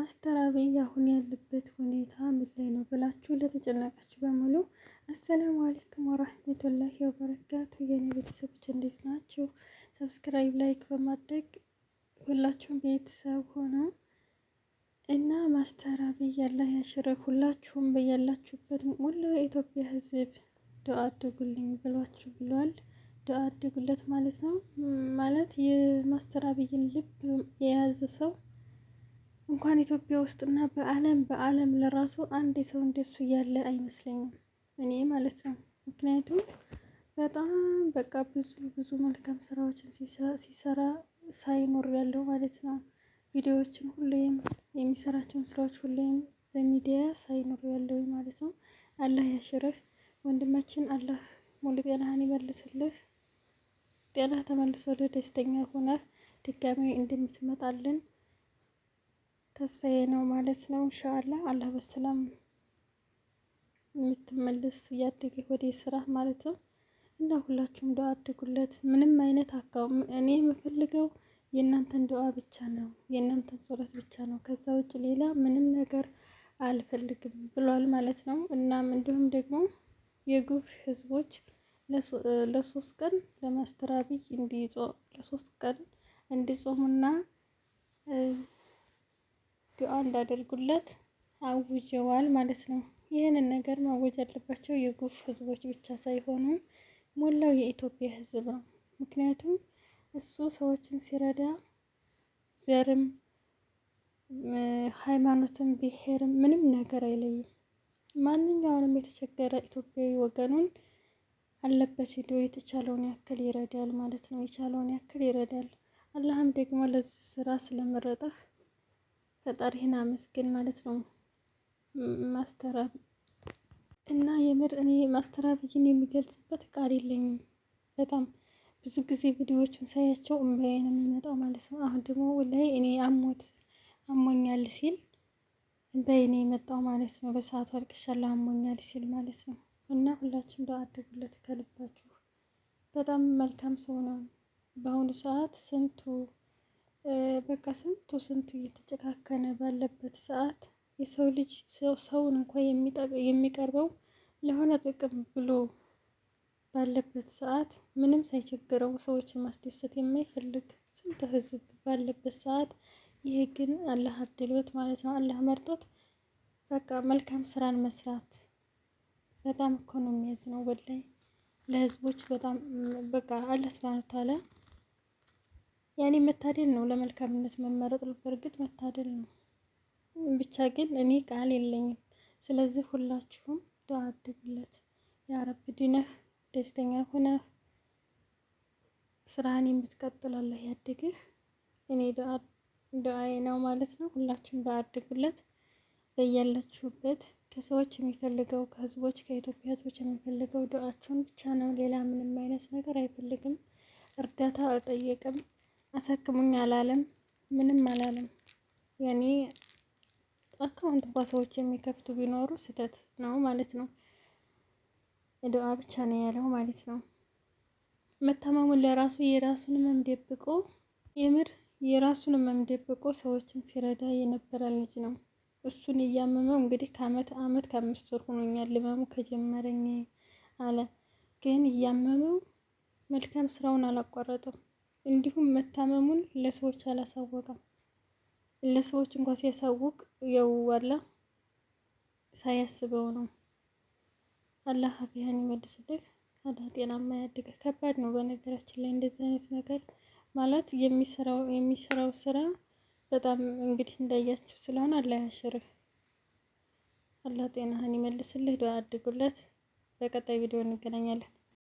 ማስተር አብይ አሁን ያለበት ሁኔታ ምን ላይ ነው ብላችሁ ለተጨነቃችሁ በሙሉ አሰላሙ አለይኩም ወራህመቱላሂ ወበረካቱ። የኔ ቤተሰቦች እንዴት ናችሁ? ሰብስክራይብ ላይክ በማድረግ ሁላችሁም ቤተሰብ ሆኖ እና ማስተር አብይ አላህ ያሽረህ። ሁላችሁም በያላችሁበት ሙሉ የኢትዮጵያ ሕዝብ ዱአ አድርጉልኝ ብሏል። ዱአ አድርጉለት ማለት ነው። ማለት የማስተር አብይን ልብ የያዘ ሰው እንኳን ኢትዮጵያ ውስጥና በዓለም ለራሱ አንድ ሰው እንደሱ ያለ አይመስለኝም እኔ ማለት ነው። ምክንያቱም በጣም በቃ ብዙ መልካም ስራዎችን ሲሰራ ሳይኖር ያለው ማለት ነው። ቪዲዮዎችን ሁሌም የሚሰራቸውን ስራዎች ሁሌም በሚዲያ ሳይኖር ያለው ማለት ነው። አላህ ያሽርህ ወንድማችን፣ አላህ ሙሉ ጤናህን ይመልስልህ። ጤና ተመልሶ ወደ ደስተኛ ሆነህ ድጋሚ እንደምትመጣልን ተስፋዬ ነው ማለት ነው። ኢንሻአላህ አላህ በሰላም የምትመለስ እያደገ ወደ ስራ ማለት ነው። እና ሁላችሁም ዱአ አድርጉለት። ምንም አይነት እኔ የምፈልገው የእናንተን ዱአ ብቻ ነው፣ የእናንተን ጸሎት ብቻ ነው። ከዛ ውጭ ሌላ ምንም ነገር አልፈልግም ብሏል ማለት ነው። እናም እንዲሁም ደግሞ የጉፍ ህዝቦች ለሶስት ቀን ለማስተር አብይ ለሶስት ቀን እንዲጾሙና ዱአ እንዳደርጉለት አውጀዋል ማለት ነው። ይህንን ነገር ማወጅ ያለባቸው የጉፍ ህዝቦች ብቻ ሳይሆኑ ሞላው የኢትዮጵያ ህዝብ ነው። ምክንያቱም እሱ ሰዎችን ሲረዳ ዘርም ሃይማኖትም ብሔርም ምንም ነገር አይለይም። ማንኛውንም የተቸገረ ኢትዮጵያዊ ወገኑን አለበት ሄዶ የተቻለውን ያክል ይረዳል ማለት ነው። የቻለውን ያክል ይረዳል። አላህም ደግሞ ለዚህ ስራ ስለመረጠህ ፈጣሪህን አመስግን ማለት ነው። ማስተር አብይ እና የምር እኔ ማስተር አብይን የሚገልጽበት ቃል የለኝም። በጣም ብዙ ጊዜ ቪዲዮዎቹን ሳያቸው እምባዬ ነው የሚመጣው ማለት ነው። አሁን ደግሞ ላይ እኔ አሞኛል ሲል እምባዬ ነው የመጣው ማለት ነው። በሰዓቱ አልቅሻለሁ አሞኛል ሲል ማለት ነው። እና ሁላችሁም ዱአ አድርጉለት ከልባችሁ። በጣም መልካም ሰው ነው። በአሁኑ ሰዓት ስንቱ እየተጨካከነ ባለበት ሰዓት የሰው ልጅ ሰውን እንኳን የሚቀርበው ለሆነ ጥቅም ብሎ ባለበት ሰዓት ምንም ሳይቸግረው ሰዎችን ማስደሰት የማይፈልግ ስንት ህዝብ ባለበት ሰዓት፣ ይሄ ግን አላህ አድሎት ማለት ነው። አላህ መርጦት በቃ መልካም ስራን መስራት በጣም እኮ ነው የሚያዝነው ወላሂ ለህዝቦች በጣም በቃ አላህ ሱብሃነሁ ወተዓላ ያኔ መታደል ነው ለመልካምነት መመረጥ። በእርግጥ መታደል ነው። ብቻ ግን እኔ ቃል የለኝም። ስለዚህ ሁላችሁም ዱአ አድርጉለት። ያ ረብ ድነህ ደስተኛ ሆነህ ስራህን የምትቀጥል አላህ ያድግህ። እኔ ዱአዬ ነው ማለት ነው። ሁላችሁም ዱአ አድርጉለት በያላችሁበት። ከሰዎች የሚፈልገው ከኢትዮጵያ ህዝቦች የሚፈልገው ዱአችሁን ብቻ ነው። ሌላ ምንም አይነት ነገር አይፈልግም። እርዳታ አልጠየቅም። አሳክሙኝ አላለም። ምንም አላለም። ያኔ አካውንት እንኳን ሰዎች የሚከፍቱ ቢኖሩ ስህተት ነው ማለት ነው። ዱአ ብቻ ነው ያለው ማለት ነው። መታመሙን ለራሱ የራሱን ህመም ደብቆ የምር የራሱን ህመም ደብቆ ሰዎችን ሲረዳ የነበረ ልጅ ነው። እሱን እያመመው እንግዲህ ከአመት ከ5 ወር ሆኖኛል ህመሙ ከጀመረኝ አለ። ግን እያመመው መልካም ስራውን አላቋረጠም። እንዲሁም መታመሙን ለሰዎች አላሳወቀም። ለሰዎች እንኳን ሲያሳውቅ የዋላ ሳያስበው ነው። አላህ አፊያን ይመልስልህ። አላህ ጤናማ ያድርግህ። ከባድ ነው በነገራችን ላይ እንደዚህ አይነት ነገር ማለት የሚሰራው ስራ በጣም እንግዲህ እንዳያችሁ ስለሆነ አላህ ያሽርህ። አላህ ጤናህን ይመልስልህ። ዱአ አድርጉለት። በቀጣይ ቪዲዮ እንገናኛለን።